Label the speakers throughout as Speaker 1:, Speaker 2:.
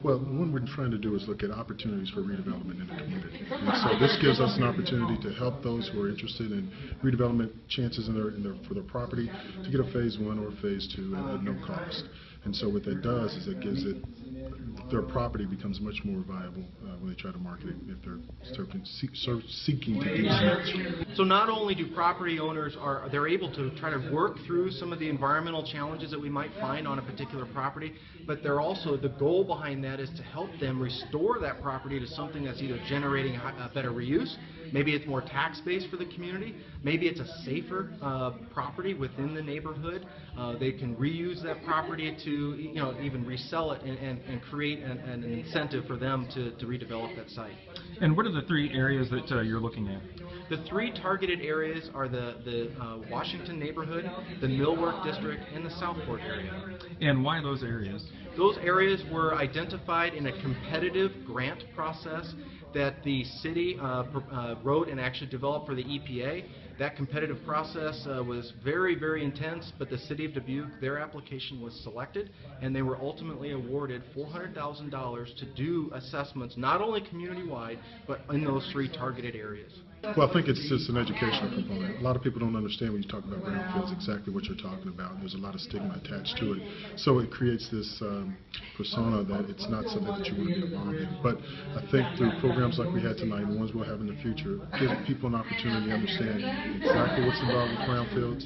Speaker 1: Well, what we're trying to do is look at opportunities for redevelopment in the community. And so this gives us an opportunity to help those who are interested in redevelopment chances for their property to get a phase 1 or phase 2 at no cost. And so what that does is it gives their property becomes much more viable when they try to market it if they're seeking to do so.
Speaker 2: So not only do property owners they're able to try to work through some of the environmental challenges that we might find on a particular property, but they're also, the goal behind that is to help them restore that property to something that's either generating a better reuse, maybe it's more tax base for the community, maybe it's a safer property within the neighborhood. They can reuse that property to even resell it and create an incentive for them to redevelop that site.
Speaker 3: And what are the 3 areas that you're looking at?
Speaker 2: The 3 targeted areas are the Washington neighborhood, the Millwork district, and the Southport area.
Speaker 3: And why those areas?
Speaker 2: Those areas were identified in a competitive grant process that the city wrote and actually developed for the EPA. That competitive process was very, very intense, but the city of Dubuque, their application was selected, and they were ultimately awarded $400,000 to do assessments, not only community-wide, but in those 3 targeted areas.
Speaker 1: Well, I think it's just an educational component. A lot of people don't understand when you talk about brownfields exactly what you're talking about. There's a lot of stigma attached to it. So it creates this persona that it's not something that you want to be involved in. But I think through programs like we had tonight and ones we'll have in the future, give people an opportunity to understand exactly what's involved with brownfields,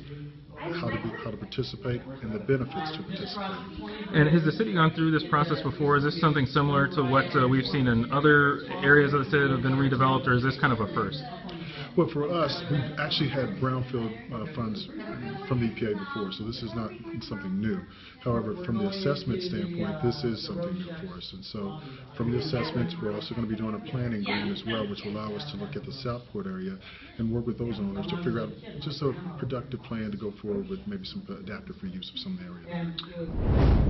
Speaker 1: how to participate, and the benefits to participate.
Speaker 3: And has the city gone through this process before? Is this something similar to what we've seen in other areas of the city that have been redeveloped, or is this kind of a first?
Speaker 1: Well, for us, we've actually had brownfield funds from the EPA before, so this is not something new. However, from the assessment standpoint, this is something new for us. And so from the assessments, we're also going to be doing a planning grant as well, which will allow us to look at the Southport area and work with those owners to figure out just a productive plan to go forward with maybe some adaptive reuse of some of the area.